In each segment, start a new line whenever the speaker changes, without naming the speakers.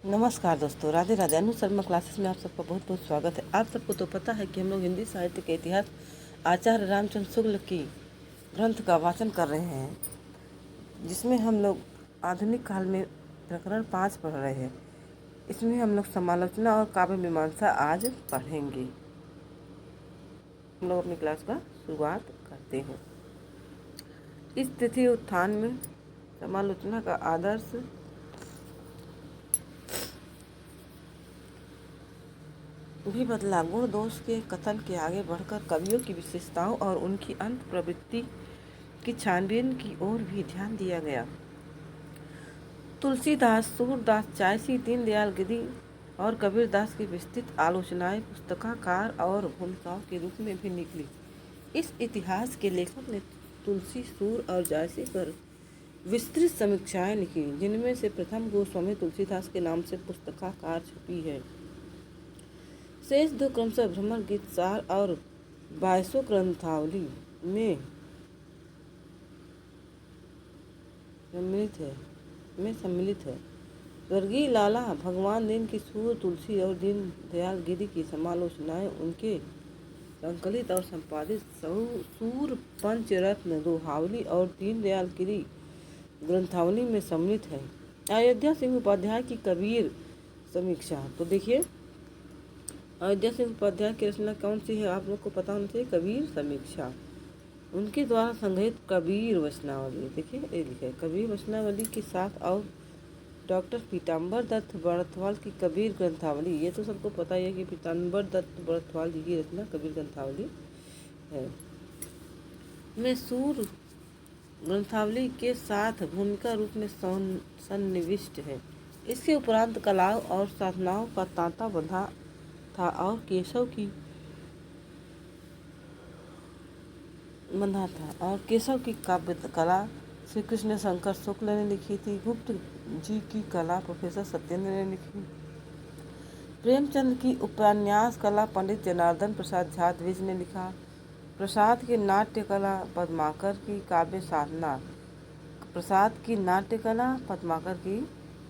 नमस्कार दोस्तों, राधे राधे। अनु शर्मा क्लासेस में आप सबका बहुत बहुत स्वागत है। आप सबको तो पता है कि हम लोग हिंदी साहित्य के इतिहास आचार्य रामचंद्र शुक्ल की ग्रंथ का वाचन कर रहे हैं, जिसमें हम लोग आधुनिक काल में प्रकरण 5 पढ़ रहे हैं। इसमें हम लोग समालोचना और काव्य मीमांसा आज पढ़ेंगे। हम लोग अपनी क्लास का शुरुआत करते हैं। इस तिथि उत्थान में समालोचना का आदर्श भी बदला। गुण दोष के कथन के आगे बढ़कर कवियों की विशेषताओं और उनकी अंत प्रवृत्ति की छानबीन की ओर भी ध्यान दिया गया। तुलसीदास, सूरदास, चायसी, दीनदयाल गिरी और कबीरदास की विस्तृत आलोचनाएं पुस्तकाकार और भूमिकाओं के रूप में भी निकली। इस इतिहास के लेखक ने तुलसी, सूर और जायसी पर विस्तृत समीक्षाएं लिखी, जिनमें से प्रथम गोस्वामी तुलसीदास के नाम से पुस्तकाकार छपी है। शेष दो क्रमशः भ्रमर गीत सार और 22 ग्रंथावली में सम्मिलित है। स्वर्गीय लाला भगवान दीन की सूर, तुलसी और दीन दयाल गिरी की समालोचनाएं उनके संकलित और संपादित सूर पंचरत्न दोहावली और दीन दयाल गिरी ग्रंथावली में सम्मिलित है। अयोध्या सिंह उपाध्याय की कबीर समीक्षा। तो देखिए, अयोध्या सिंह उपाध्याय की रचना कौन सी है, आप लोग को पता होना चाहिए, कबीर समीक्षा। उनके द्वारा संग्रहित कबीर वचनावली। देखिए ये लिखा है, कबीर वचनावली के साथ और डॉक्टर पीताम्बर दत्त बड़थवाल की कबीर ग्रंथावली। ये तो सबको पता ही है कि पीताम्बर दत्त बड़थवाल जी की रचना कबीर ग्रंथावली है। में सूर ग्रंथावली के साथ भूमिका रूप में सन्निविष्ट है। इसके उपरांत कलाओं और साधनाओं का तांता बंधा था और केशव की काव्य कला श्री कृष्ण शंकर शुक्ल ने लिखी थी। गुप्त जी की कला प्रोफेसर सत्येंद्र ने लिखी। प्रेमचंद की उपन्यास कला पंडित जनार्दन प्रसाद झा द्विज ने लिखा। प्रसाद की नाट्य कला पद्माकर की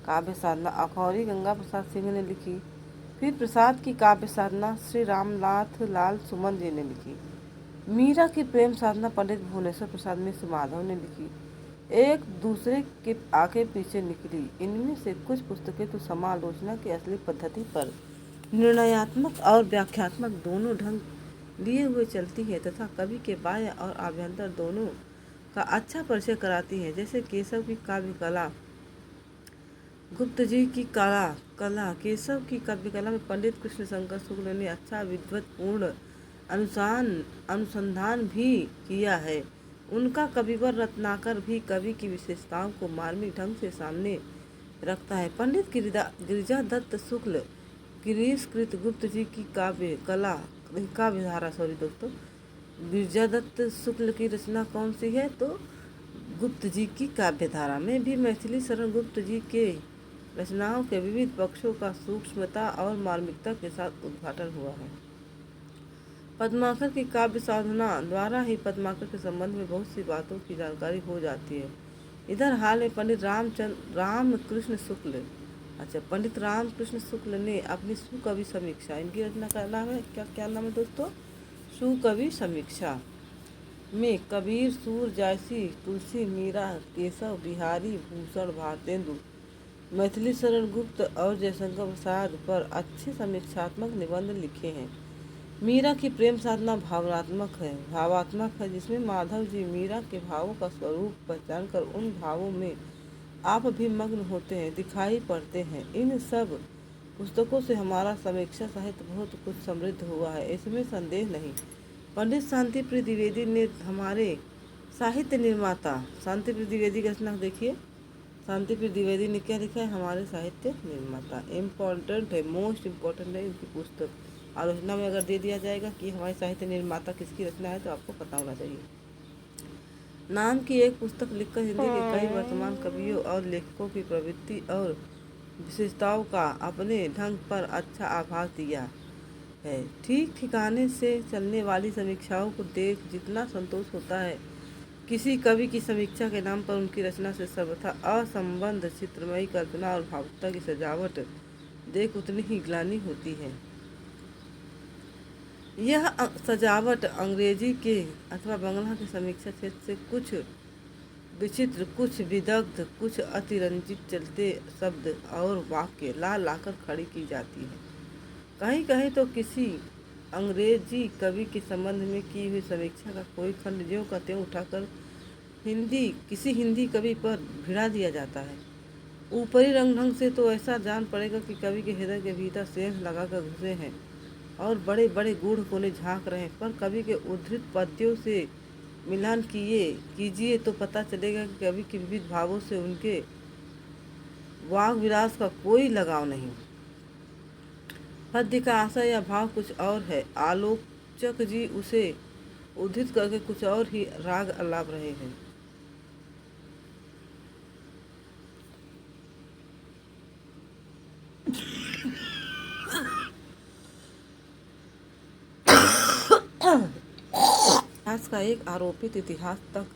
काव्य साधना अखौरी गंगा प्रसाद सिंह ने लिखी। फिर प्रसाद की काव्य साधना श्री रामनाथ लाल सुमन जी ने लिखी। मीरा की प्रेम साधना पंडित भुवनेश्वर प्रसाद मिश्र माधव ने लिखी। एक दूसरे के आगे पीछे निकली। इनमें से कुछ पुस्तकें तो समालोचना की असली पद्धति पर निर्णयात्मक और व्याख्यात्मक दोनों ढंग लिए हुए चलती है तथा कवि के बाह्य और आभ्यंतर दोनों का अच्छा परिचय कराती है, जैसे केशव की काव्य कला, गुप्त जी की कला। केशव की काव्य कला में पंडित कृष्ण शंकर शुक्ल ने अच्छा विद्वत्पूर्ण अनुसंधान भी किया है। उनका कविवर रत्नाकर भी कवि की विशेषताओं को मार्मिक ढंग से सामने रखता है। पंडित गिरिजादत्त शुक्ल गिरीशकृत गुप्त जी की गिरिजादत्त शुक्ल की रचना कौन सी है, तो गुप्त जी की काव्यधारा में भी मैथिली शरण गुप्त जी के रचनाओं के विविध पक्षों का सूक्ष्मता और मार्मिकता के साथ उद्घाटन हुआ है। पद्माकर की काव्य साधना द्वारा ही पद्माकर के संबंध में बहुत सी बातों की जानकारी हो जाती है। इधर हाल में पंडित रामकृष्ण शुक्ल ने अपनी सुकवि समीक्षा, इनकी रचना का नाम है क्या नाम है दोस्तों, सुकवि समीक्षा में कबीर, सूर, जायसी, तुलसी, मीरा, केशव, बिहारी, भूषण, भारतेंदु, मैथिली शरण गुप्त और जयशंकर प्रसाद पर अच्छे समीक्षात्मक निबंध लिखे हैं। मीरा की प्रेम साधना भावात्मक है, जिसमें माधव जी मीरा के भावों का स्वरूप पहचानकर उन भावों में आप भी मग्न होते हैं, दिखाई पड़ते हैं। इन सब पुस्तकों से हमारा समीक्षा साहित्य बहुत कुछ समृद्ध हुआ है, इसमें संदेह नहीं। पंडित शांतिप्रिय द्विवेदी ने हमारे साहित्य निर्माता, शांतिप्रिय द्विवेदी की रचना देखिए, शांतिप्रिय द्विवेदी ने क्या लिखा है, हमारे साहित्य निर्माता। इम्पोर्टेंट है, मोस्ट इम्पोर्टेंट है इनकी पुस्तक। आलोचना में अगर दे दिया जाएगा कि हमारे साहित्य निर्माता किसकी रचना है, तो आपको पता होना चाहिए। नाम की एक पुस्तक लिखकर हिंदी के कई वर्तमान कवियों और लेखकों की प्रवृत्ति और विशेषताओं का अपने ढंग पर अच्छा आभास दिया है। ठीक ठिकाने से चलने वाली समीक्षाओं को देख जितना संतोष होता है, किसी कवि की समीक्षा के नाम पर उनकी रचना से सर्वथा असंबद्ध चित्रमयी कल्पना और भावुकता की सजावट देख उतनी ही ग्लानि होती है। यह सजावट अंग्रेजी के अथवा बंगला के समीक्षा क्षेत्र से कुछ विचित्र, कुछ विदग्ध, कुछ अतिरंजित चलते शब्द और वाक्य ला लाकर खड़ी की जाती है। कहीं कहीं तो किसी अंग्रेजी कवि के संबंध में की हुई समीक्षा का कोई खंड ज्यों का त्यों उठाकर किसी हिंदी कवि पर भिड़ा दिया जाता है। ऊपरी रंग ढंग से तो ऐसा जान पड़ेगा कि कवि के हृदय के भीतर सेंध लगाकर घुसे हैं और बड़े बड़े गूढ़ कोने झांक रहे हैं, पर कवि के उद्धृत पद्यों से मिलान कीजिए तो पता चलेगा कि कवि के विविध भावों से उनके वाग विलास का कोई लगाव नहीं। पद्य का आशय या भाव कुछ और है, आलोचक जी उसे उद्धृत करके कुछ और ही राग अलाप रहे हैं। इतिहास का एक आरोपित इतिहास तक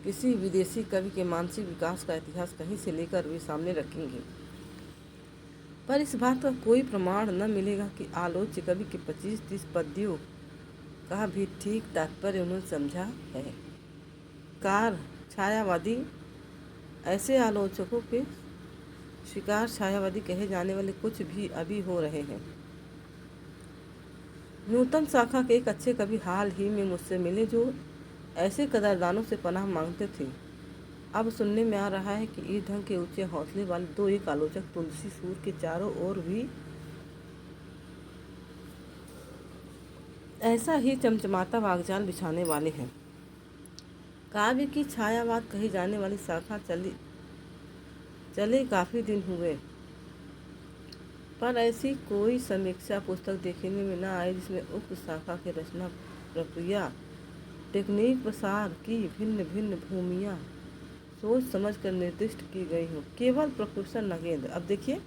किसी विदेशी कवि के मानसिक विकास का इतिहास कहीं से लेकर वे सामने रखेंगे, पर इस बात का कोई प्रमाण न मिलेगा कि आलोच्य कवि के 25-30 पद्यों का भी ठीक तात्पर्य उन्होंने समझा है। कार छायावादी, ऐसे आलोचकों के शिकार छायावादी कहे जाने वाले कुछ भी अभी हो रहे हैं। नूतन शाखा के एक अच्छे कवि हाल ही में मुझसे मिले जो ऐसे कदरदानों से पनाह मांगते थे। अब सुनने में आ रहा है कि इस ढंग के ऊंचे हौसले वाले दो एक आलोचक तुलसी सूर के चारों ओर भी ऐसा ही चमचमाता वागजाल बिछाने वाले हैं। काव्य की छायावाद कही जाने वाली शाखा चले काफी दिन हुए, पर ऐसी कोई समीक्षा पुस्तक देखने में न आई जिसमें उक्त शाखा के रचना प्रक्रिया, टेक्निक, प्रसार की भिन्न भिन्न भूमियाँ सोच समझ कर निर्दिष्ट की गई हो। केवल प्रोफेसर नगेंद्र, अब देखिए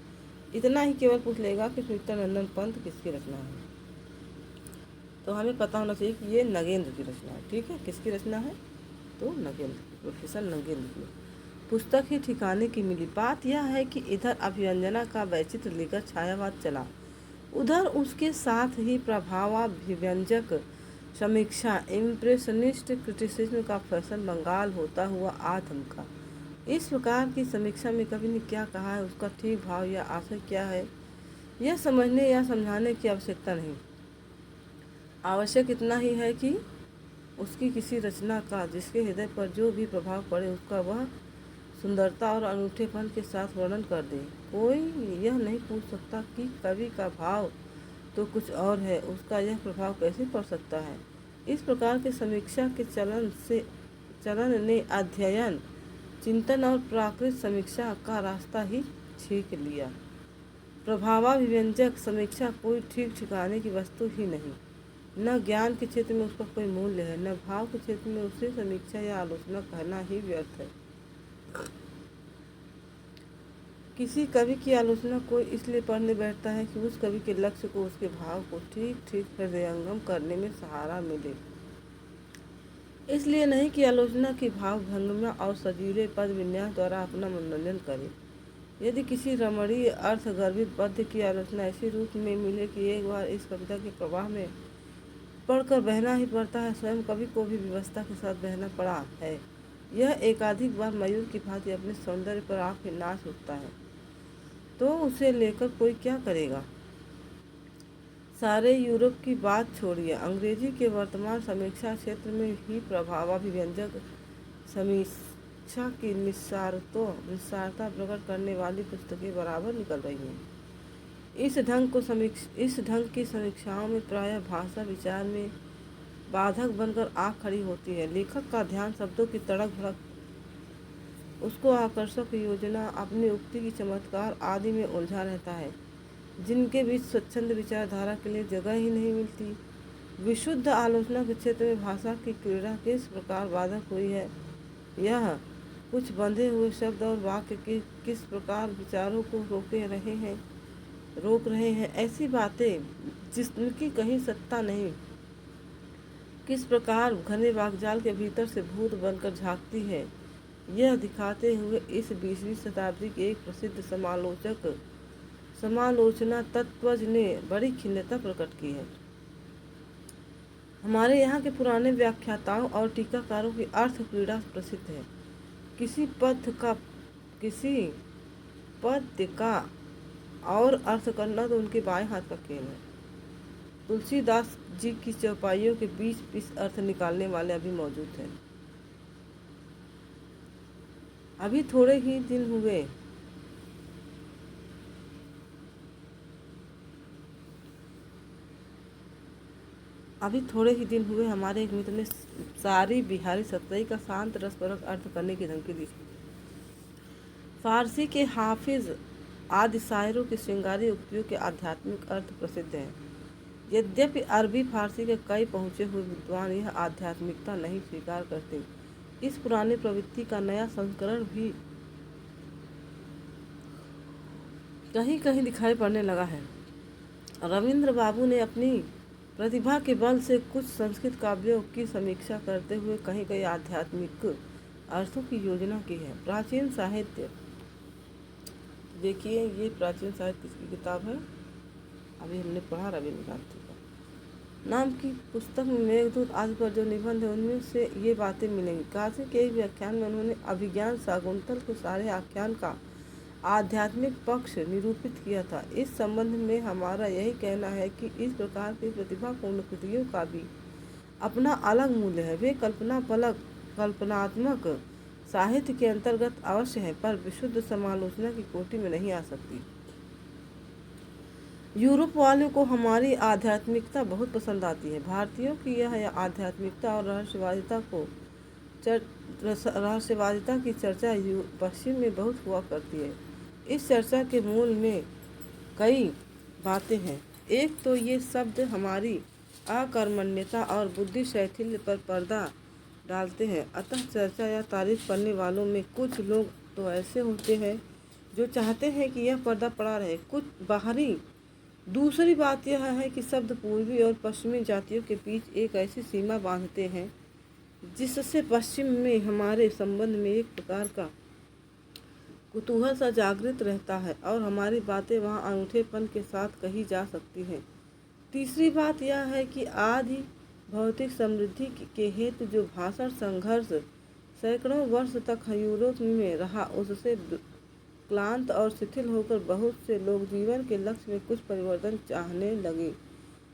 इतना ही केवल पूछ लेगा कि नित्यानंदन पंत किसकी रचना है, तो हमें पता होना चाहिए कि ये नगेंद्र की रचना है। ठीक है, किसकी रचना है, तो नगेंद्र, प्रोफेसर नगेंद्र की पुस्तक ही ठिकाने की मिली। बात यह है कि इधर अभिव्यंजना का वैचित्र लेकर छायावाद चला, उधर उसके साथ ही प्रभावाभिव्यंजक समीक्षा, इम्प्रेशनिस्ट क्रिटिसिज्म का फैशन बंगाल होता हुआ आ थमका। इस प्रकार की समीक्षा में कवि ने क्या कहा है, उसका ठीक भाव या आशय क्या है, यह समझने या समझाने की आवश्यकता नहीं। आवश्यक इतना ही है कि उसकी किसी रचना का जिसके हृदय पर जो भी प्रभाव पड़े उसका वह सुंदरता और अनूठेपन के साथ वर्णन कर दे। कोई यह नहीं पूछ सकता कि कवि का भाव तो कुछ और है, उसका यह प्रभाव कैसे पड़ सकता है। इस प्रकार के समीक्षा के चलन ने अध्ययन, चिंतन और प्राकृत समीक्षा का रास्ता ही छीन लिया। प्रभावाभिव्यंजक समीक्षा कोई ठीक ठिकाने की वस्तु ही नहीं, न ज्ञान के क्षेत्र में उसका कोई मूल्य है, न भाव के क्षेत्र में उसे समीक्षा या आलोचना कहना ही व्यर्थ है। किसी कवि की आलोचना कोई इसलिए पढ़ने बैठता है कि उस कवि के लक्ष्य को, उसके भाव को ठीक ठीक हृदयंगम करने में सहारा मिले, इसलिए नहीं कि आलोचना की भाव भंगिमा और सजीले पद विन्यास द्वारा अपना मनोरंजन करे। यदि किसी रमणीय अर्थगर्भित पद्य की आलोचना ऐसे रूप में मिले कि एक बार इस कविता के प्रवाह में पढ़कर बहना ही पड़ता है, स्वयं कवि को भी व्यवस्था के साथ बहना पड़ा है, यह एकाधिक बार मयूर की भांति अपने सौंदर्य पर आके नाच उठता है, तो उसे लेकर कोई क्या करेगा। सारे यूरोप की बात छोड़िए, अंग्रेजी के वर्तमान समीक्षा क्षेत्र में ही प्रभावाभिव्यंजक समीक्षा की निस्सारता प्रकट करने वाली पुस्तकें बराबर निकल रही हैं। इस ढंग की समीक्षाओं में प्रायः भाषा विचार में बाधक बनकर आँख खड़ी होती है। लेखक का ध्यान शब्दों की तड़क भड़क, उसको आकर्षक योजना, अपनी उक्ति की चमत्कार आदि में उलझा रहता है, जिनके बीच स्वच्छंद विचारधारा के लिए जगह ही नहीं मिलती। विशुद्ध आलोचना के क्षेत्र में भाषा की क्रीड़ा किस प्रकार बाधक हुई है, यह कुछ बंधे हुए शब्द और वाक्य के किस प्रकार विचारों को रोक रहे हैं, ऐसी बातें जिनकी कहीं सत्ता नहीं, किस प्रकार घने वाकजाल के भीतर से भूत बनकर झांकती है, यह दिखाते हुए इस 20वीं शताब्दी के एक प्रसिद्ध समालोचना तत्वज्ञ ने बड़ी खिन्नता प्रकट की है। हमारे यहाँ के पुराने व्याख्याताओं और टीकाकारों की अर्थ क्रीड़ा प्रसिद्ध है। किसी पद्य का और अर्थ करना तो उनके बाएं हाथ का खेल है। तुलसीदास जी की चौपाइयों के 20-20 अर्थ निकालने वाले अभी मौजूद हैं। अभी थोड़े ही दिन हुए हमारे एक मित्र ने सारी बिहारी सतई का शांत रसपरक अर्थ करने की धमकी दी। फारसी के हाफिज आदि शायरों की श्रृंगारी उक्तियों के आध्यात्मिक अर्थ प्रसिद्ध हैं। यद्यपि अरबी फारसी के कई पहुँचे हुए विद्वान यह आध्यात्मिकता नहीं स्वीकार करते। इस पुरानी प्रवृत्ति का नया संस्करण भी कहीं कहीं दिखाई पड़ने लगा है। रविंद्र बाबू ने अपनी प्रतिभा के बल से कुछ संस्कृत काव्यों की समीक्षा करते हुए कहीं कहीं आध्यात्मिक अर्थों की योजना की है। प्राचीन साहित्य, देखिए ये प्राचीन साहित्य की किताब है, अभी हमने पढ़ा रविंद्रनाथ जी का नाम की पुस्तक में मेघदूत आदि पर जो निबंध है उनमें से ये बातें मिलेंगी। काशी के एक व्याख्यान में उन्होंने अभिज्ञान शाकुंतल के सारे आख्यान का आध्यात्मिक पक्ष निरूपित किया था। इस संबंध में हमारा यही कहना है कि इस प्रकार की प्रतिभापूर्ण कृतियों का भी अपना अलग मूल्य है। वे कल्पनात्मक साहित्य के अंतर्गत अवश्य है, पर विशुद्ध समालोचना की कोटि में नहीं आ सकती। यूरोप वालों को हमारी आध्यात्मिकता बहुत पसंद आती है। भारतीयों की यह आध्यात्मिकता और रहस्यवादिता की चर्चा पश्चिम में बहुत हुआ करती है। इस चर्चा के मूल में कई बातें हैं। एक तो ये शब्द हमारी अकर्मण्यता और बुद्धि शैथिल्य पर पर्दा डालते हैं। अतः चर्चा या तारीफ करने वालों में कुछ लोग तो ऐसे होते हैं जो चाहते हैं कि यह पर्दा पड़ा रहे, कुछ बाहरी। दूसरी बात यह है कि शब्द पूर्वी और पश्चिमी जातियों के बीच एक ऐसी सीमा बांधते हैं जिससे पश्चिम में हमारे संबंध में एक प्रकार का कुतूहल सा जागृत रहता है और हमारी बातें वहाँ अनूठेपन के साथ कही जा सकती हैं। तीसरी बात यह है कि आदि भौतिक समृद्धि के हेतु जो भाषण संघर्ष सैकड़ों वर्ष तक यूरोप में रहा, उससे क्लांत और शिथिल होकर बहुत से लोग जीवन के लक्ष्य में कुछ परिवर्तन चाहने लगे,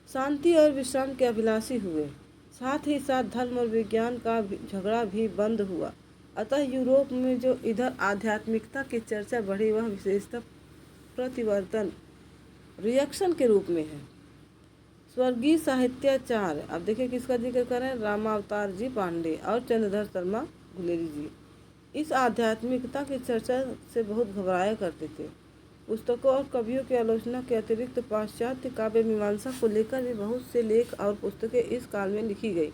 शांति और विश्राम के अभिलाषी हुए। साथ ही साथ धर्म और विज्ञान का झगड़ा भी बंद हुआ। अतः यूरोप में जो इधर आध्यात्मिकता की चर्चा बढ़ी वह विशेषतः प्रतिवर्तन रिएक्शन के रूप में है। स्वर्गीय साहित्याचार्य, अब देखिए किसका जिक्र करें, रामावतार जी पांडे और चंद्रधर शर्मा गुलेरी जी इस आध्यात्मिकता की चर्चा से बहुत घबराया करते थे। पुस्तकों और कवियों की आलोचना के अतिरिक्त पाश्चात्य काव्य मीमांसा को लेकर भी बहुत से लेख और पुस्तकें इस काल में लिखी गई।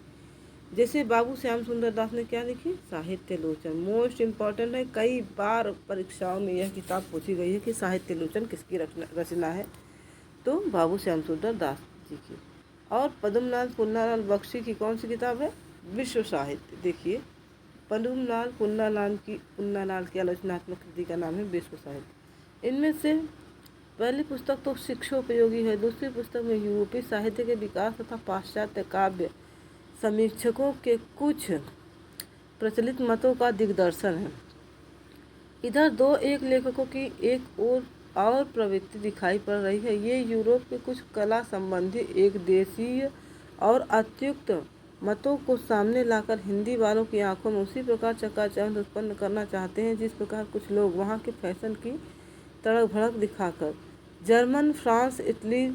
जैसे बाबू श्याम सुंदर दास ने क्या लिखी, साहित्य लोचन, मोस्ट इम्पॉर्टेंट है। कई बार परीक्षाओं में यह किताब पूछी गई है कि साहित्य लोचन किसकी रचना है, तो बाबू श्याम सुंदर दास जी की। और पद्मलाल पुन्नालाल बख्शी की कौन सी किताब है, विश्व साहित्य। देखिए पद्मलाल पुन्नालाल की आलोचनात्मक कृति का नाम है विश्व साहित्य। इनमें से पहली पुस्तक तो शिक्षोपयोगी है। दूसरी पुस्तक में यूरोपीय साहित्य के विकास तथा पाश्चात्य काव्य समीक्षकों के कुछ प्रचलित मतों का दिग्दर्शन है। इधर एक लेखकों की एक और प्रवृत्ति दिखाई पड़ रही है। ये यूरोप के कुछ कला संबंधी एक देशीय और अत्युक्त मतों को सामने लाकर हिंदी वालों की आंखों में उसी प्रकार चकाचौंध उत्पन्न करना चाहते हैं जिस प्रकार कुछ लोग वहाँ के फैशन की तड़क भड़क दिखाकर जर्मन, फ्रांस, इटली,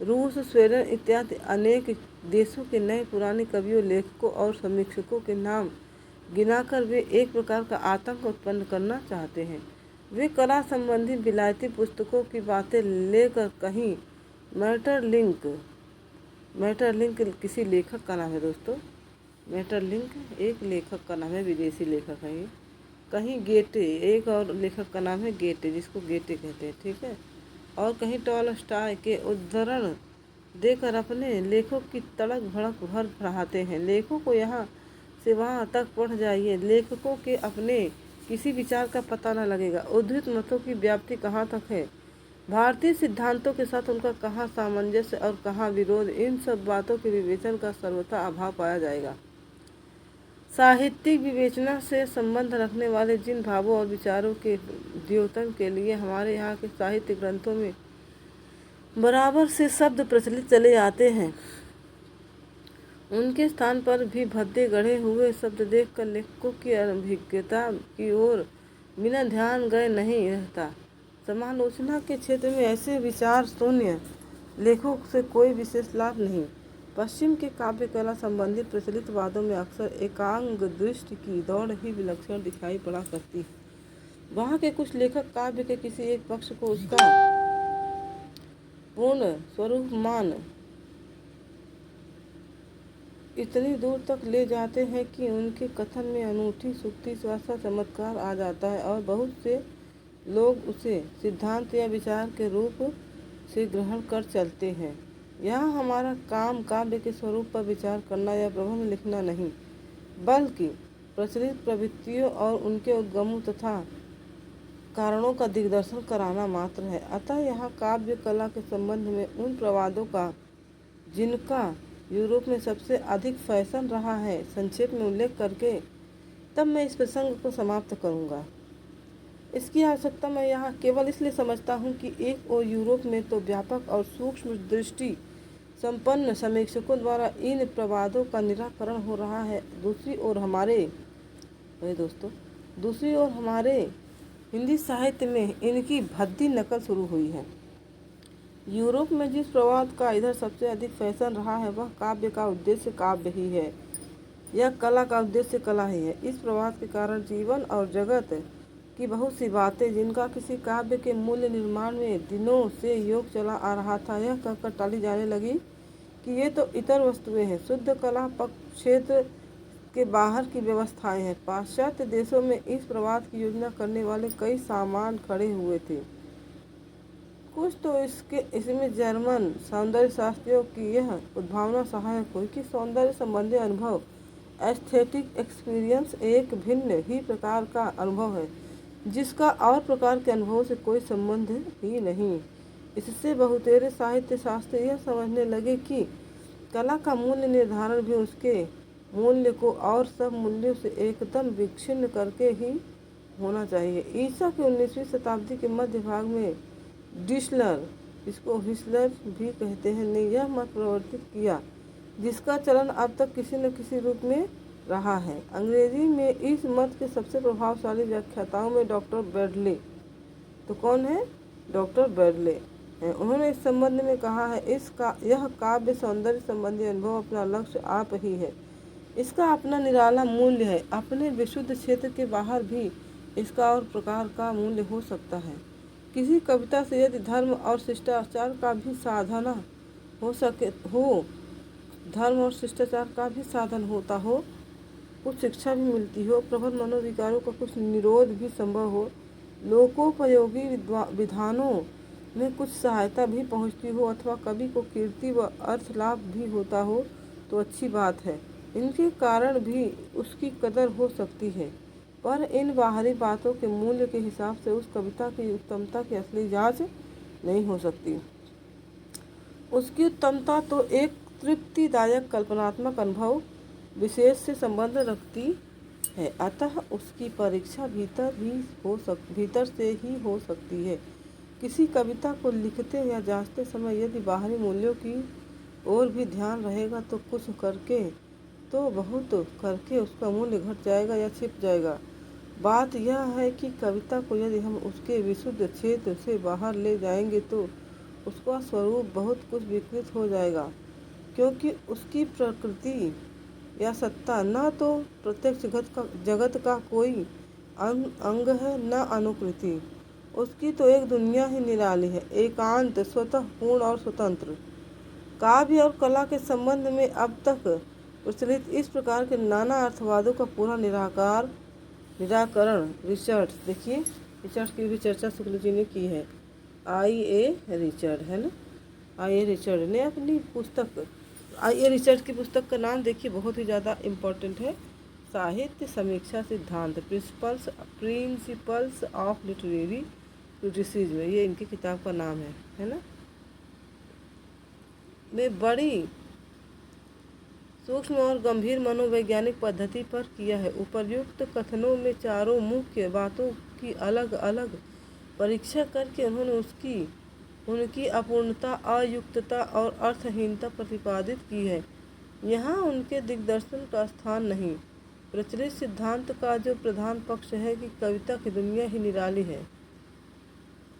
रूस, स्वीडन इत्यादि अनेक देशों के नए पुराने कवियों, लेखकों और समीक्षकों के नाम गिनाकर वे एक प्रकार का आतंक उत्पन्न करना चाहते हैं। वे कला संबंधी विलायती पुस्तकों की बातें लेकर कहीं मैटरलिंक किसी लेखक का नाम है दोस्तों, मैटरलिंक एक लेखक का नाम है, विदेशी लेखक है ये। कहीं गेटे, एक और लेखक का नाम है गेटे, जिसको गेटे कहते हैं, ठीक है। और कहीं टॉलस्टॉय के उद्धरण देकर अपने लेखों की तड़क भड़क भर बढ़ाते हैं। लेखों को यहाँ से वहाँ तक पढ़ जाइए, लेखकों के अपने किसी विचार का पता न लगेगा। उद्धृत मतों की व्याप्ति कहाँ तक है, भारतीय सिद्धांतों के साथ उनका कहाँ सामंजस्य और कहाँ विरोध, इन सब बातों के विवेचन का सर्वथा अभाव पाया जाएगा। साहित्यिक विवेचना से संबंध रखने वाले जिन भावों और विचारों के द्योतन के लिए हमारे यहाँ के साहित्य ग्रंथों में बराबर से शब्द प्रचलित चले आते हैं, उनके स्थान पर भी भद्दे गढ़े हुए शब्द देखकर लेखकों की अभिज्ञता की ओर बिना ध्यान गए नहीं रहता। समालोचना के क्षेत्र में ऐसे विचार शून्य लेखों से कोई विशेष लाभ नहीं। पश्चिम के काव्य कला संबंधित प्रचलित वादों में अक्सर एकांग दृष्टि की दौड़ ही विलक्षण दिखाई पड़ा करती है। वहाँ के कुछ लेखक काव्य के किसी एक पक्ष को उसका पूर्ण स्वरूप मान इतनी दूर तक ले जाते हैं कि उनके कथन में अनूठी सुक्ति सा चमत्कार आ जाता है और बहुत से लोग उसे सिद्धांत या विचार के रूप से ग्रहण कर चलते हैं। यहाँ हमारा काम काव्य के स्वरूप पर विचार करना या प्रबंध लिखना नहीं, बल्कि प्रचलित प्रवृत्तियों और उनके उद्गमों तथा कारणों का दिग्दर्शन कराना मात्र है। अतः यहाँ काव्य कला के संबंध में उन प्रवादों का जिनका यूरोप में सबसे अधिक फैशन रहा है संक्षेप में उल्लेख करके तब मैं इस प्रसंग को समाप्त करूँगा। इसकी आवश्यकता मैं यहाँ केवल इसलिए समझता हूँ कि एक ओर यूरोप में तो व्यापक और सूक्ष्म दृष्टि संपन्न समीक्षकों द्वारा इन प्रवादों का निराकरण हो रहा है, दूसरी ओर हमारे हिंदी साहित्य में इनकी भद्दी नकल शुरू हुई है। यूरोप में जिस प्रवाद का इधर सबसे अधिक फैशन रहा है वह काव्य का उद्देश्य काव्य ही है, यह कला का उद्देश्य कला ही है। इस प्रवाद के कारण जीवन और जगत की बहुत सी बातें जिनका किसी काव्य के मूल्य निर्माण में दिनों से योग चला आ रहा था, यह कहकर टाली जाने लगी कि ये तो इतर वस्तुएं हैं, शुद्ध कला क्षेत्र के बाहर की व्यवस्थाएं हैं। पाश्चात्य देशों में इस प्रवाद की योजना करने वाले कई सामान खड़े हुए थे। कुछ तो इसमें जर्मन सौंदर्य शास्त्रियों की यह उद्भावना सहायक हुई कि सौंदर्य संबंधी अनुभव एस्थेटिक एक्सपीरियंस एक भिन्न ही प्रकार का अनुभव है जिसका और प्रकार के अनुभव से कोई संबंध ही नहीं। इससे बहुतेरे साहित्य शास्त्री यह समझने लगे कि कला का मूल्य निर्धारण भी उसके मूल्य को और सब मूल्यों से एकदम विच्छिन्न करके ही होना चाहिए। ईसा की 19वीं शताब्दी के मध्य भाग में डिस्लर, इसको हिस्लर भी कहते हैं, ने यह मत प्रवर्तित किया जिसका चलन अब तक किसी न किसी रूप में रहा है। अंग्रेजी में इस मत के सबसे प्रभावशाली व्याख्याताओं में डॉक्टर बेडले, तो कौन है? डॉक्टर बेडले हैं। उन्होंने इस संबंध में कहा है, यह काव्य सौंदर्य संबंधी अनुभव अपना लक्ष्य आप ही है, इसका अपना निराला मूल्य है। अपने विशुद्ध क्षेत्र के बाहर भी इसका और प्रकार का मूल्य हो सकता है। किसी कविता से यदि धर्म और शिष्टाचार का भी साधन होता हो, कुछ शिक्षा भी मिलती हो, प्रबल मनोविकारों का कुछ निरोध भी संभव हो, लोकोपयोगी विधानों में कुछ सहायता भी पहुंचती हो, अथवा कवि को कीर्ति व अर्थ लाभ भी होता हो, तो अच्छी बात है। इनके कारण भी उसकी कदर हो सकती है, पर इन बाहरी बातों के मूल्य के हिसाब से उस कविता की उत्तमता की असली जांच नहीं हो सकती। उसकी उत्तमता तो एक तृप्तिदायक कल्पनात्मक अनुभव विशेष से संबंध रखती है, अतः उसकी परीक्षा भीतर से ही हो सकती है। किसी कविता को लिखते या जांचते समय यदि बाहरी मूल्यों की ओर भी ध्यान रहेगा तो बहुत करके उसका मूल्य घट जाएगा या छिप जाएगा। बात यह है कि कविता को यदि हम उसके विशुद्ध क्षेत्र से बाहर ले जाएंगे तो उसका स्वरूप बहुत कुछ विकृत हो जाएगा, क्योंकि उसकी प्रकृति या सत्ता न तो प्रत्यक्ष जगत का कोई अंग है, न अनुकृति। उसकी तो एक दुनिया ही निराली है, एकांत, स्वतः पूर्ण और स्वतंत्र। काव्य और कला के संबंध में अब तक प्रचलित इस प्रकार के नाना अर्थवादों का पूरा निराकरण रिचर्ड्स की भी चर्चा शुक्ल जी ने की है। I.A. रिचर्ड है ना। आइए रिचर्ड ने अपनी पुस्तक, आइए रिचर्ड की पुस्तक का नाम देखिए, बहुत ही ज़्यादा इम्पोर्टेंट है, साहित्य समीक्षा सिद्धांत, प्रिंसिपल्स ऑफ लिटरेरी क्रिटिसिज्म, ये इनकी किताब का नाम है ना। में बड़ी सूक्ष्म और गंभीर मनोवैज्ञानिक पद्धति पर किया है। उपर्युक्त कथनों में चारों मुख्य बातों की अलग अलग परीक्षा करके उन्होंने उनकी अपूर्णता, अयुक्तता और अर्थहीनता प्रतिपादित की है। यहाँ उनके दिग्दर्शन का स्थान नहीं। प्रचलित सिद्धांत का जो प्रधान पक्ष है कि कविता की दुनिया ही निराली है,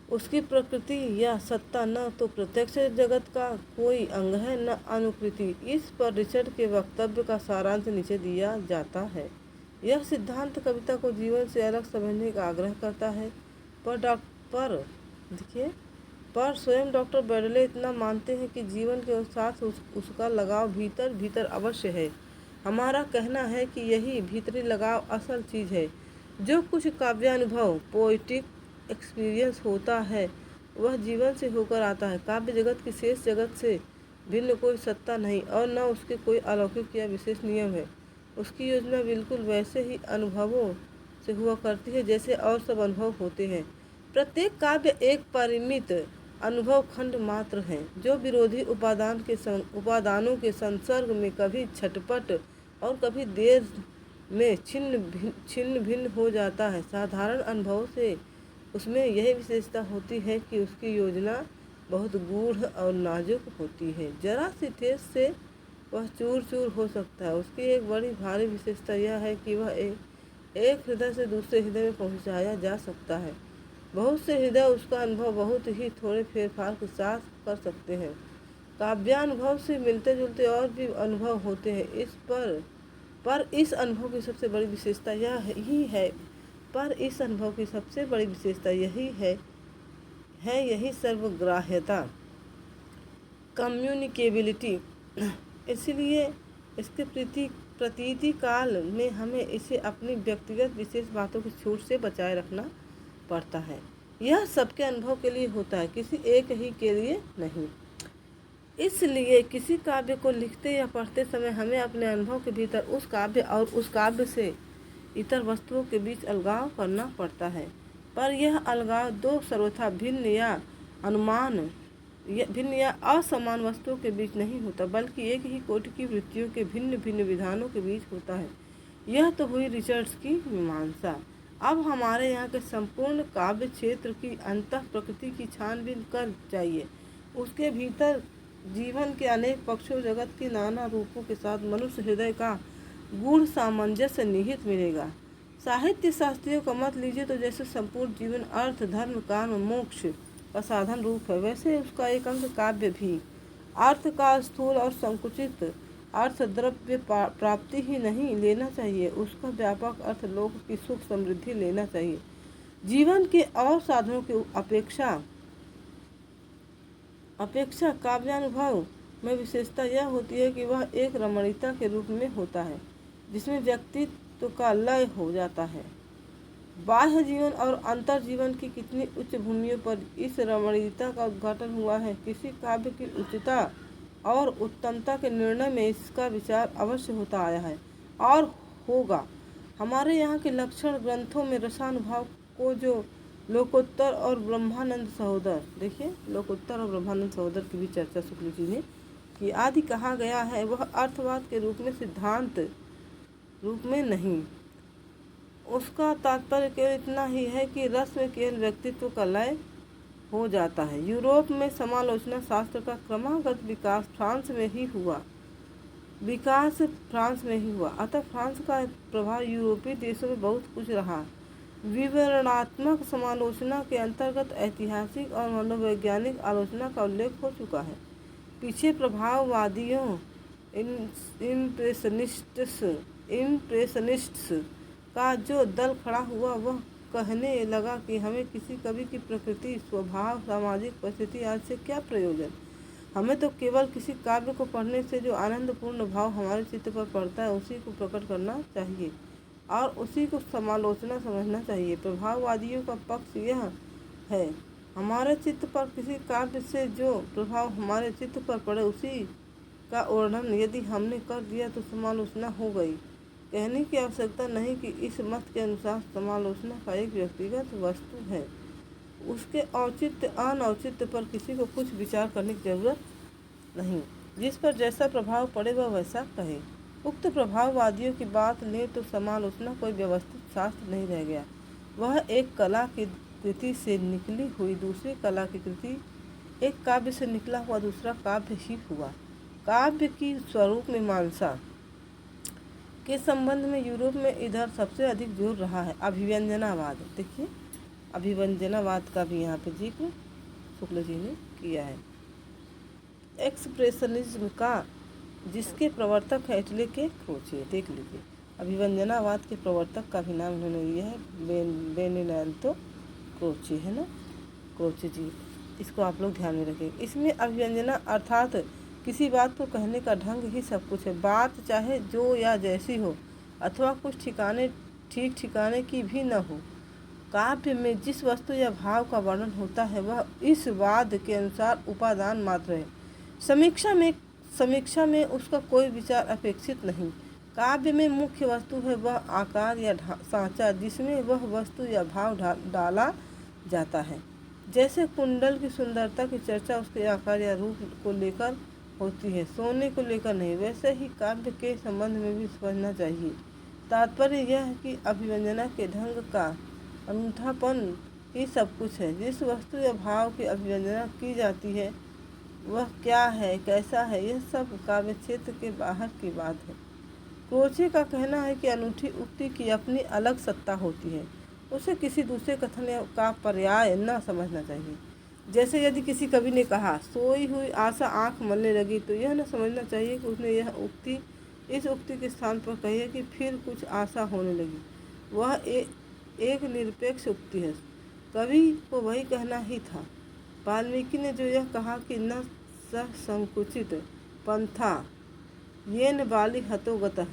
उसकी प्रकृति या सत्ता न तो प्रत्यक्ष जगत का कोई अंग है न अनुकृति। इस पर रिचर्ड के वक्तव्य का सारांश नीचे दिया जाता है। यह सिद्धांत कविता को जीवन से अलग समझने का आग्रह करता है, पर स्वयं डॉक्टर बैडले इतना मानते हैं कि जीवन के साथ उसका लगाव भीतर भीतर अवश्य है। हमारा कहना है कि यही भीतरी लगाव असल चीज़ है। जो कुछ काव्यानुभव, पोइटिक एक्सपीरियंस होता है, वह जीवन से होकर आता है। काव्य जगत की शेष जगत से भिन्न कोई सत्ता नहीं और न उसके कोई अलौकिक या विशेष नियम है। उसकी योजना बिल्कुल वैसे ही अनुभवों से हुआ करती है जैसे और सब अनुभव होते हैं। प्रत्येक काव्य एक परिमित अनुभव खंड मात्र हैं, जो विरोधी उपादानों के संसर्ग में कभी छटपट और कभी देर में छिन्न भिन्न हो जाता है। साधारण अनुभव से उसमें यही विशेषता होती है कि उसकी योजना बहुत गूढ़ और नाजुक होती है। जरा सी ठेस से वह चूर चूर हो सकता है। उसकी एक बड़ी भारी विशेषता यह है कि वह एक हृदय से दूसरे हृदय में पहुंचाया जा सकता है। बहुत से हृदय उसका अनुभव बहुत ही थोड़े फेरफार के साथ कर सकते हैं। काव्यानुभव से मिलते जुलते और भी अनुभव होते हैं। इस अनुभव की सबसे बड़ी विशेषता यही है यही सर्वग्राह्यता, कम्युनिकेबिलिटी। इसलिए इसके प्रतीति काल में हमें इसे अपनी व्यक्तिगत विशेष बातों की छूट से बचाए रखना पड़ता है। यह सबके अनुभव के लिए होता है, किसी एक ही के लिए नहीं। इसलिए किसी काव्य को लिखते या पढ़ते समय हमें अपने अनुभव के भीतर उस काव्य और उस काव्य से इतर वस्तुओं के बीच अलगाव करना पड़ता है। पर यह अलगाव दो सर्वथा भिन्न या असमान वस्तुओं के बीच नहीं होता, बल्कि एक ही कोटि की वृत्तियों के भिन्न भिन्न विधानों के बीच होता है। यह तो हुई रिचर्ड्स की मीमांसा। अब हमारे यहाँ के संपूर्ण काव्य क्षेत्र की अंतः प्रकृति की छानबीन कर चाहिए। उसके भीतर जीवन के अनेक पक्षों, जगत के नाना रूपों के साथ मनुष्य हृदय का गूढ़ सामंजस्य निहित मिलेगा। साहित्य शास्त्रियों का मत लीजिए तो जैसे संपूर्ण जीवन अर्थ, धर्म, काम, मोक्ष का साधन रूप है, वैसे उसका एक अंग काव्य भी अर्थ का स्थूल और संकुचित अर्थ द्रव्य प्राप्ति ही नहीं लेना चाहिए, उसका व्यापक अर्थ लोक की सुख समृद्धि लेना चाहिए। जीवन के और साधनों की अपेक्षा काव्यानुभव में विशेषता यह होती है कि वह एक रमणीयता के रूप में होता है, जिसमें व्यक्तित्व का लय हो जाता है। बाह्य जीवन और अंतर जीवन की कितनी उच्च भूमियों पर इस रमणीयता का उद्घाटन हुआ है। किसी काव्य की उच्चता और उत्तमता के निर्णय में इसका विचार अवश्य होता आया है और होगा। हमारे यहाँ के लक्षण ग्रंथों में रसानुभव को जो लोकोत्तर और ब्रह्मानंद सहोदर, देखिए लोकोत्तर और ब्रह्मानंद सहोदर की भी चर्चा शुक्ल जी ने कि आदि कहा गया है, वह अर्थवाद के रूप में, सिद्धांत रूप में नहीं। उसका तात्पर्य केवल इतना ही है कि रस में केवल व्यक्तित्व का लय हो जाता है। यूरोप में समालोचना शास्त्र का क्रमागत विकास फ्रांस में ही हुआ, अतः फ्रांस का प्रभाव यूरोपीय देशों में बहुत कुछ रहा। विवरणात्मक समालोचना के अंतर्गत ऐतिहासिक और मनोवैज्ञानिक आलोचना का उल्लेख हो चुका है। पीछे प्रभाववादियों, इम्प्रेशनिस्ट्स का जो दल खड़ा हुआ, वह कहने लगा कि हमें किसी कवि की प्रकृति, स्वभाव, सामाजिक परिस्थिति आदि से क्या प्रयोजन। हमें तो केवल किसी काव्य को पढ़ने से जो आनंदपूर्ण भाव हमारे चित्त पर पड़ता है, उसी को प्रकट करना चाहिए और उसी को समालोचना समझना चाहिए। प्रभाववादियों का पक्ष यह है, हमारे चित्त पर किसी काव्य से जो प्रभाव हमारे चित्त पर पड़े उसी का वर्णन यदि हमने कर दिया तो समालोचना हो गई। कहने की आवश्यकता नहीं कि इस मत के अनुसार समालोचना का एक व्यक्तिगत वस्तु है, उसके औचित्य अनौचित्य पर किसी को कुछ विचार करने की जरूरत नहीं। जिस पर जैसा प्रभाव पड़े वह वैसा कहे। उक्त प्रभाववादियों की बात लें तो समालोचना कोई व्यवस्थित शास्त्र नहीं रह गया, वह एक कला की कृति से निकली हुई दूसरी कला की कृति, एक काव्य से निकला हुआ दूसरा काव्य ही हुआ। काव्य की स्वरूप मीमांसा के संबंध में यूरोप में इधर सबसे अधिक जोर रहा है अभिव्यंजनावाद। देखिए, अभिव्यंजनावाद का भी यहाँ पे जिक्र शुक्ल जी ने किया है। एक्सप्रेशनिज्म का जिसके प्रवर्तक है इटली के क्रोचे, देख लीजिए, अभिव्यंजनावाद के प्रवर्तक का भी नाम उन्होंने लिया है, बेनिनातो क्रोचे, है ना, क्रोचे जी। इसको आप लोग ध्यान में रखें। इसमें अभिव्यंजना अर्थात किसी बात को कहने का ढंग ही सब कुछ है। बात चाहे जो या जैसी हो अथवा कुछ ठीक ठिकाने की भी न हो, काव्य में जिस वस्तु या भाव का वर्णन होता है वह इस वाद के अनुसार उपादान मात्र है। समीक्षा में उसका कोई विचार अपेक्षित नहीं। काव्य में मुख्य वस्तु है वह आकार या सांचा जिसमें वह वस्तु या भाव डाला जाता है। जैसे कुंडल की सुंदरता की चर्चा उसके आकार या रूप को लेकर होती है, सोने को लेकर नहीं, वैसे ही काव्य के संबंध में भी समझना चाहिए। तात्पर्य यह है कि अभिव्यंजना के ढंग का अनूठापन ही सब कुछ है। जिस वस्तु या भाव की अभिव्यंजना की जाती है वह क्या है, कैसा है, यह सब काव्य क्षेत्र के बाहर की बात है। क्रोचे का कहना है कि अनूठी उक्ति की अपनी अलग सत्ता होती है, उसे किसी दूसरे कथन का पर्याय न समझना चाहिए। जैसे यदि किसी कवि ने कहा सोई हुई आशा आँख मलने लगी, तो यह न समझना चाहिए कि उसने यह उक्ति इस उक्ति के स्थान पर कही है कि फिर कुछ आशा होने लगी। वह एक निरपेक्ष उक्ति है, कवि को वही कहना ही था। वाल्मीकि ने जो यह कहा कि न संकुचित पंथा येन बाली हतोगतः,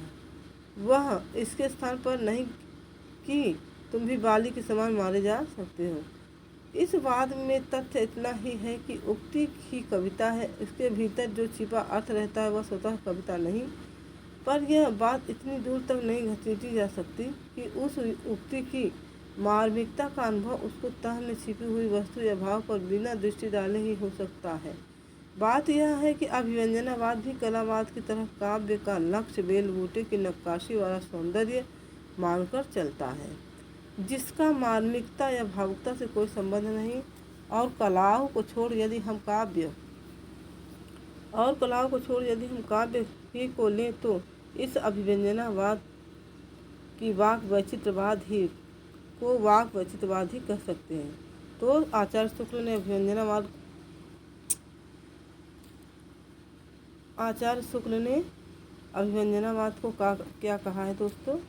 वह इसके स्थान पर नहीं कि तुम भी बाली के समान मारे जा सकते हो। इस वाद में तथ्य इतना ही है कि उक्ति ही कविता है, इसके भीतर जो छिपा अर्थ रहता है वह स्वतः कविता नहीं। पर यह बात इतनी दूर तक नहीं घसीटी जा सकती कि उस उक्ति की मार्मिकता का अनुभव उसको तह में छिपी हुई वस्तु या भाव पर बिना दृष्टि डाले ही हो सकता है। बात यह है कि अभिव्यंजनावाद भी कलावाद की तरह काव्य का लक्ष्य बेल बूटे की नक्काशी वाला सौंदर्य मानकर चलता है, जिसका मार्मिकता या भावुकता से कोई संबंध नहीं। और कलाओं को छोड़ यदि हम काव्य ही को लें तो इस अभिव्यंजनावाद की वाक वैचित्रवाद ही कह सकते हैं। तो आचार्य शुक्ल ने अभिव्यंजनावाद को क्या कहा है दोस्तों?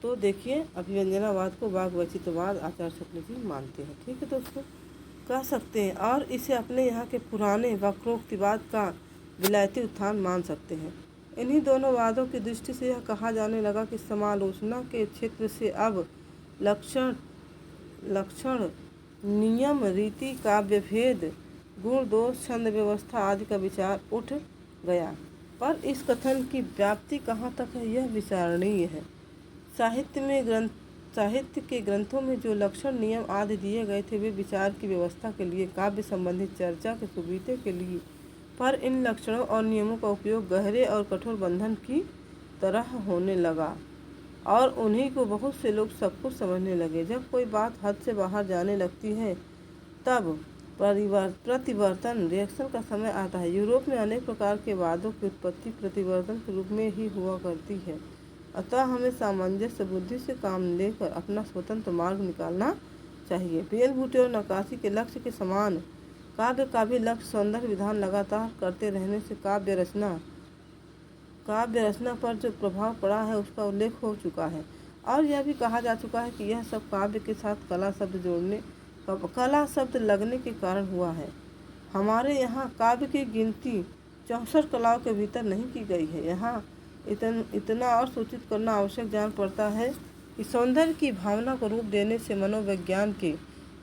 तो देखिए, अभिव्यंजनावाद को वाग वैचित्रवाद आचार्य शुक्ल जी मानते हैं, ठीक है दोस्तों, कह सकते हैं। और इसे अपने यहाँ के पुराने वक्रोक्तिवाद का विलायती उत्थान मान सकते हैं। इन्हीं दोनों वादों की दृष्टि से यह कहा जाने लगा कि समालोचना के क्षेत्र से अब लक्षण नियम रीति काव्य भेद गुण दोष छंद व्यवस्था आदि का विचार उठ गया। पर इस कथन की व्याप्ति कहाँ तक है यह विचारणीय है। साहित्य के ग्रंथों में जो लक्षण नियम आदि दिए गए थे वे विचार की व्यवस्था के लिए, काव्य संबंधी चर्चा के सुविधे के लिए, पर इन लक्षणों और नियमों का उपयोग गहरे और कठोर बंधन की तरह होने लगा और उन्हीं को बहुत से लोग सब कुछ समझने लगे। जब कोई बात हद से बाहर जाने लगती है तब प्रतिवर्तन रिएक्शन का समय आता है। यूरोप में अनेक प्रकार के वादों की उत्पत्ति प्रतिवर्तन के रूप में ही हुआ करती है। अतः हमें सामंजस्य बुद्धि से काम लेकर अपना स्वतंत्र मार्ग निकालना चाहिए। बेल बूटे और नक्काशी के लक्ष्य के समान काव्य का भी लक्ष्य सौंदर्य विधान लगातार करते रहने से काव्य रचना पर जो प्रभाव पड़ा है उसका उल्लेख हो चुका है। और यह भी कहा जा चुका है कि यह सब काव्य के साथ कला शब्द लगने के कारण हुआ है। हमारे यहाँ काव्य की गिनती 64 कलाओं के भीतर नहीं की गई है। यहाँ इतना और सूचित करना आवश्यक जान पड़ता है कि सौंदर्य की भावना को रूप देने से मनोविज्ञान के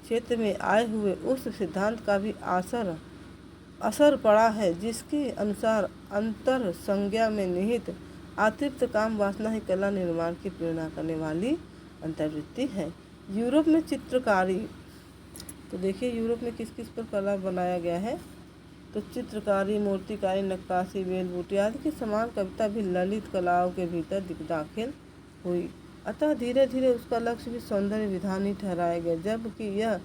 क्षेत्र में आए हुए उस सिद्धांत का भी असर पड़ा है जिसके अनुसार अंतर संज्ञा में निहित अतृप्त काम वासना ही कला निर्माण की प्रेरणा करने वाली अंतर्वृत्ति है। यूरोप में चित्रकारी, तो देखिए यूरोप में किस किस पर कला बनाया गया है, तो चित्रकारी, मूर्तिकारी, नक्काशी, बेल बूटी आदि के समान कविता भी ललित कलाओं के भीतर दाखिल हुई। अतः धीरे धीरे उसका लक्ष्य भी सौंदर्य विधान ही ठहराया गया। जबकि यह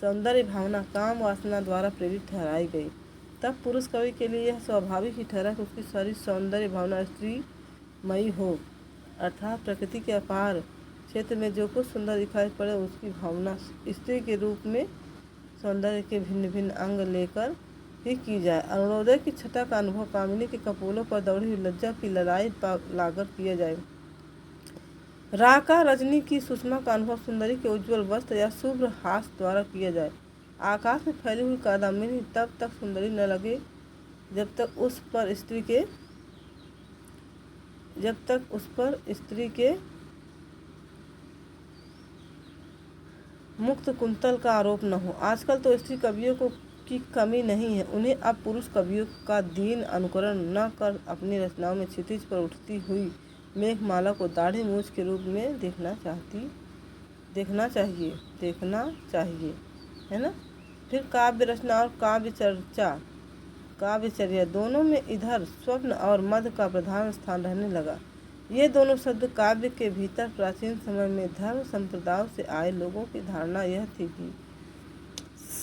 सौंदर्य भावना काम वासना द्वारा प्रेरित ठहराई गई, तब पुरुष कवि के लिए यह स्वाभाविक ही ठहरा कि उसकी सारी सौंदर्य भावना स्त्रीमयी हो, अर्थात प्रकृति के अपार क्षेत्र में जो कुछ सुंदर दिखाई पड़े उसकी भावना स्त्री के रूप में सौंदर्य के भिन्न भिन्न अंग लेकर ही की जाए। अरुणोदय की छटा का अनुभव कामिनी के कपोलों पर दौड़ी हुई लज्जा की लड़ाई लाकर किया जाए। राका रजनी की सुषमा का अनुभव सुंदरी के उज्ज्वल वस्त्र या शुभ्र हास द्वारा किया जाए। आकाश में फैली हुई कादम्बिनी तब तक सुंदरी न लगे जब तक उस पर स्त्री के मुक्त कुंतल का आरोप न हो। आजकल तो स्त्री कवियों की कमी नहीं है, उन्हें अब पुरुष कवियों का दीन अनुकरण न कर अपनी रचनाओं में क्षितिज पर उठती हुई मेघमाला को दाढ़ी मूछ के रूप में देखना चाहिए, है ना। फिर काव्य रचना और काव्यचर्या दोनों में इधर स्वप्न और मद का प्रधान स्थान रहने लगा। ये दोनों शब्द काव्य के भीतर प्राचीन समय में धर्म संप्रदायों से आए लोगों की धारणा यह थी कि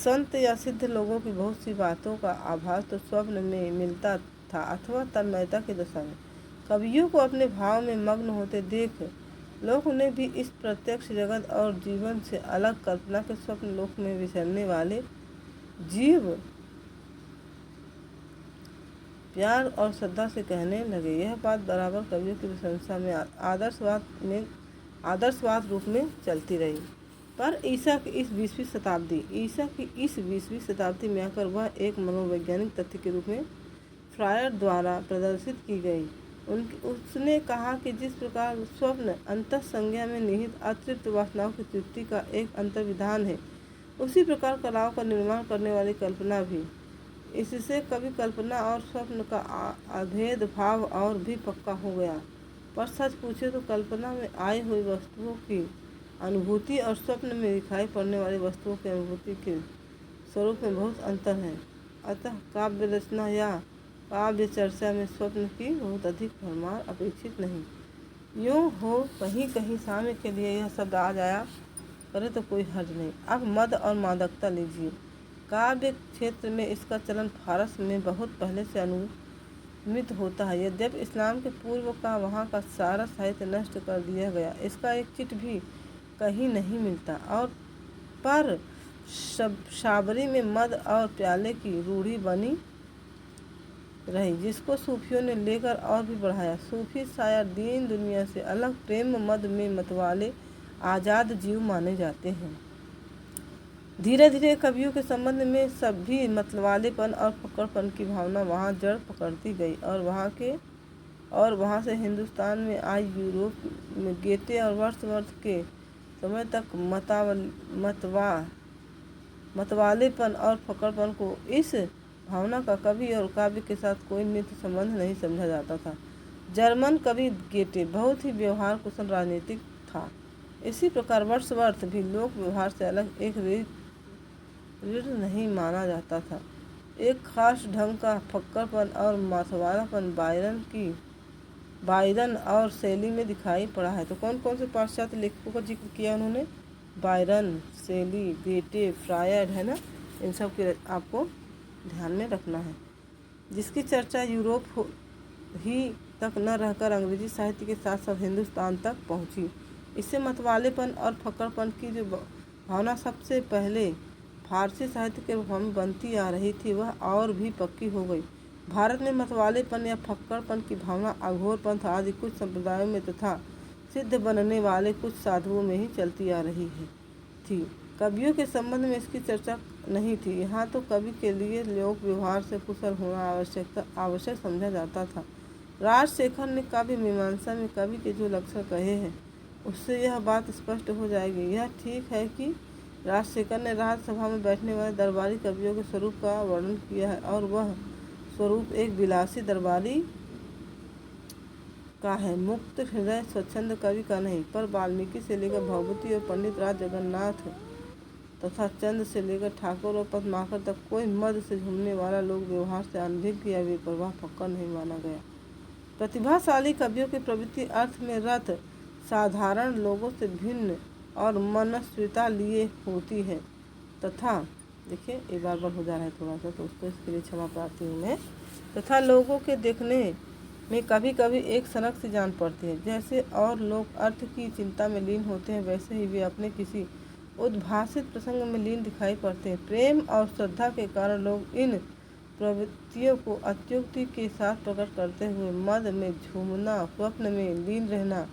संत या सिद्ध लोगों की बहुत सी बातों का आभास तो स्वप्न में मिलता था अथवा तन्मयता की दशा में। कवियों को अपने भाव में मग्न होते देख लोग उन्हें भी इस प्रत्यक्ष जगत और जीवन से अलग कल्पना के स्वप्न लोक में विचरने वाले जीव प्यार और श्रद्धा से कहने लगे। यह बात बराबर कवियों की प्रशंसा में आदर्शवाद रूप में चलती रही। पर ईसा की इस 20वीं शताब्दी में आकर वह एक मनोवैज्ञानिक तथ्य के रूप में फ्रायड द्वारा प्रदर्शित की गई। उसने कहा कि जिस प्रकार स्वप्न अंतःसंज्ञा में निहित अतृप्त वासनाओं की तृप्ति का एक अंतर्विधान है, उसी प्रकार कलाओं का निर्माण करने वाली कल्पना भी। इससे कभी कल्पना और स्वप्न का अभेद भाव और भी पक्का हो गया। पर सच पूछे तो कल्पना में आई हुई वस्तुओं की अनुभूति और स्वप्न में दिखाई पड़ने वाली वस्तुओं की अनुभूति के स्वरूप में बहुत अंतर है। अतः काव्य रचना या काव्य चर्चा में स्वप्न की बहुत अधिक भरमार अपेक्षित नहीं। यूँ हो कहीं कहीं साम्य के लिए यह शब्द आ जाया करे तो कोई हर्ज नहीं। अब मद और मादकता लीजिए। काव्य क्षेत्र में इसका चलन फारस में बहुत पहले से अनुमित होता है। यद्यपि इस्लाम के पूर्व का वहाँ का सारा साहित्य नष्ट कर दिया गया, इसका एक चिट भी कहीं नहीं मिलता। और पर शाबरी में मद और प्याले की रूढ़ी बनी रही, जिसको सूफियों ने लेकर और भी बढ़ाया। सूफी शायर दीन दुनिया से अलग प्रेम मद में मतवाले आज़ाद जीव माने जाते हैं। धीरे धीरे कवियों के संबंध में सभी मतवालेपन और फक्कड़पन की भावना वहाँ जड़ पकड़ती गई और वहाँ से हिंदुस्तान में आई यूरोप में गेटे और वर्ड्सवर्थ के समय तक मतवालेपन और फक्कड़पन को इस भावना का कवि और काव्य के साथ कोई नित्य संबंध नहीं समझा जाता था। जर्मन कवि गेटे बहुत ही व्यवहार कुशल राजनीतिक था। इसी प्रकार वर्ड्सवर्थ भी लोक व्यवहार से अलग एक ऋण नहीं माना जाता था। एक खास ढंग का फक्कड़पन और मतवालापन बायरन और शैली में दिखाई पड़ा है। तो कौन कौन से पाश्चात्य लेखकों का जिक्र किया उन्होंने? बायरन, शैली, गेटे, फ्रायड, है ना। इन सब के आपको ध्यान में रखना है, जिसकी चर्चा यूरोप ही तक न रहकर अंग्रेजी साहित्य के साथ साथ हिंदुस्तान तक पहुंची। इससे मतवालेपन और फक्कड़पन की जो भावना सबसे पहले फारसी साहित्य के रूप में बनती आ रही थी, वह और भी पक्की हो गई। भारत में मतवालेपन या फक्कड़पन की भावना अघोर पंथ आदि कुछ संप्रदायों में तथा सिद्ध बनने वाले कुछ साधुओं में ही चलती आ रही थी। कवियों के संबंध में इसकी चर्चा नहीं थी। यहाँ तो कवि के लिए लोक व्यवहार से कुशल होना आवश्यक समझा जाता था। राजशेखर ने काव्य मीमांसा में कवि के जो लक्षण कहे हैं, उससे यह बात स्पष्ट हो जाएगी। यह ठीक है कि राजशेखर ने राज्यसभा में बैठने वाले दरबारी कवियों के स्वरूप का वर्णन किया है और वह स्वरूप एक विलासी दरबारी का है, मुक्त हृदय स्वच्छंद कवि का नहीं। पर वाल्मीकि से लेकर भगवती और पंडित राज जगन्नाथ तथा चंद से लेकर ठाकुर और पद्माकर तक कोई मद से झूमने वाला लोग व्यवहार से अनभिज्ञ या बेपरवाह पक्का नहीं माना गया। प्रतिभाशाली कवियों की प्रवृत्ति अर्थ में रथ साधारण लोगों से भिन्न और मनस्विता लिए होती है तथा देखिए एक बार हो जा रहा है थोड़ा सा दोस्तों, इसके लिए क्षमा प्रार्थी हूँ मैं। तथा लोगों के देखने में कभी कभी एक सनक सी जान पड़ती है। जैसे और लोग अर्थ की चिंता में लीन होते हैं, वैसे ही वे अपने किसी उद्भासित प्रसंग में लीन दिखाई पड़ते हैं। प्रेम और श्रद्धा के कारण लोग इन प्रवृत्तियों को अत्युक्ति के साथ प्रकट करते हुए मद में झूमना, स्वप्न में लीन रहना,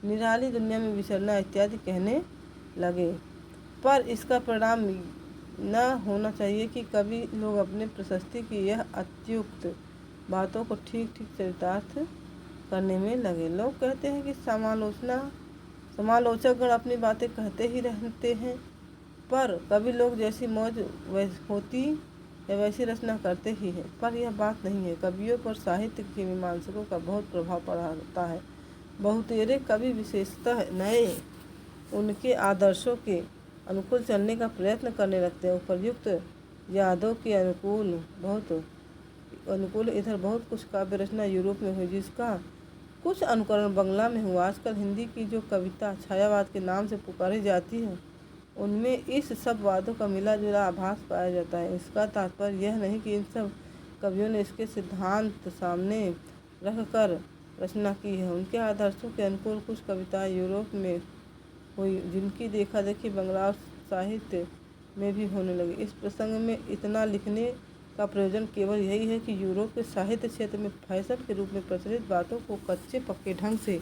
निराली दुनिया में विचरना इत्यादि कहने लगे। पर इसका परिणाम न होना चाहिए कि कभी लोग अपने प्रशस्ति की यह अत्युक्त बातों को ठीक ठीक चरितार्थ करने में लगे। लोग कहते हैं कि समालोचकगण अपनी बातें कहते ही रहते हैं, पर कभी लोग जैसी मौज होती है वैसी रचना करते ही हैं। पर यह बात नहीं है। कवियों पर साहित्य के मीमांसकों का बहुत प्रभाव पड़ता है। बहुतेरे कवि विशेषतः नए उनके आदर्शों के अनुकूल चलने का प्रयत्न करने लगते हैं। उपर्युक्त यादों के अनुकूल इधर बहुत कुछ काव्य रचना यूरोप में हुई, जिसका कुछ अनुकरण बंगला में हुआ। आजकल हिंदी की जो कविता छायावाद के नाम से पुकारी जाती है, उनमें इस सब वादों का मिला जुला आभास पाया जाता है। इसका तात्पर्य यह नहीं कि इन सब कवियों ने इसके सिद्धांत सामने रखकर रचना की है। उनके आदर्शों के अनुकूल कुछ कविताएं यूरोप में हुई, जिनकी देखा देखी बंगला साहित्य में भी होने लगी। इस प्रसंग में इतना लिखने का प्रयोजन केवल यही है कि यूरोप के साहित्य क्षेत्र में फैशन के रूप में प्रचलित बातों को कच्चे पक्के ढंग से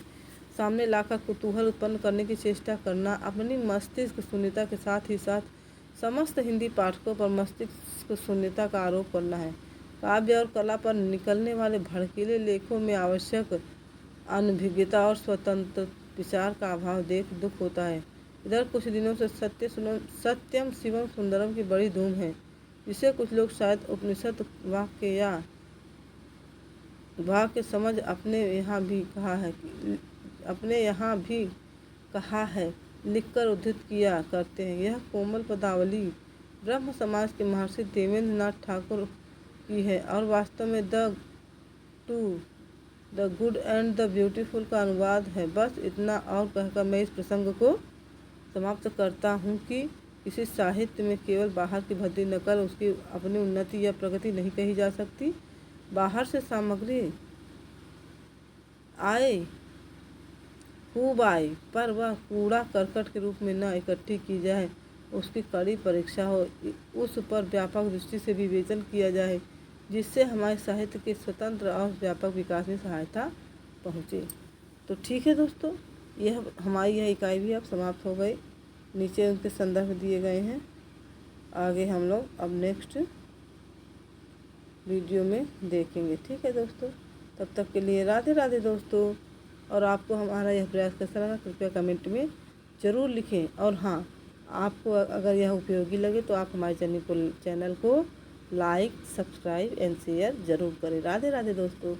सामने लाकर कुतूहल उत्पन्न करने की चेष्टा करना, अपनी मस्तिष्क शून्यता के साथ ही साथ समस्त हिंदी पाठकों पर मस्तिष्क शून्यता का आरोप करना है। काव्य और कला पर निकलने वाले भड़कीले लेखों में आवश्यक अनभिज्ञता और स्वतंत्र विचार का अभाव देख दुख होता है। इधर कुछ दिनों से सत्यम शिवम सुंदरम की बड़ी धूम है, जिसे कुछ लोग शायद उपनिषद वाक्य समझ अपने यहाँ भी कहा है लिखकर उद्धृत किया करते हैं। यह कोमल पदावली ब्रह्म समाज के महर्षि देवेंद्र नाथ ठाकुर की है और वास्तव में the good and the beautiful का अनुवाद है। बस इतना और कहकर मैं इस प्रसंग को समाप्त करता हूँ कि किसी साहित्य में केवल बाहर की भद्दी नकल उसकी अपनी उन्नति या प्रगति नहीं कही जा सकती। बाहर से सामग्री खूब आए, पर वह कूड़ा करकट के रूप में न इकट्ठी की जाए, उसकी कड़ी परीक्षा हो, उस पर व्यापक दृष्टि से विवेचन किया जाए, जिससे हमारे साहित्य के स्वतंत्र और व्यापक विकास में सहायता पहुँचे। तो ठीक है दोस्तों, यह हमारी यह इकाई भी अब समाप्त हो गई। नीचे उनके संदर्भ दिए गए हैं। आगे हम लोग अब नेक्स्ट वीडियो में देखेंगे। ठीक है दोस्तों, तब तक के लिए राधे राधे दोस्तों। और आपको हमारा यह प्रयास कैसा लगा कृपया कमेंट में ज़रूर लिखें। और हाँ, आपको अगर यह उपयोगी लगे तो आप हमारे चैनल को लाइक, सब्सक्राइब एंड शेयर ज़रूर करें। राधे राधे दोस्तों।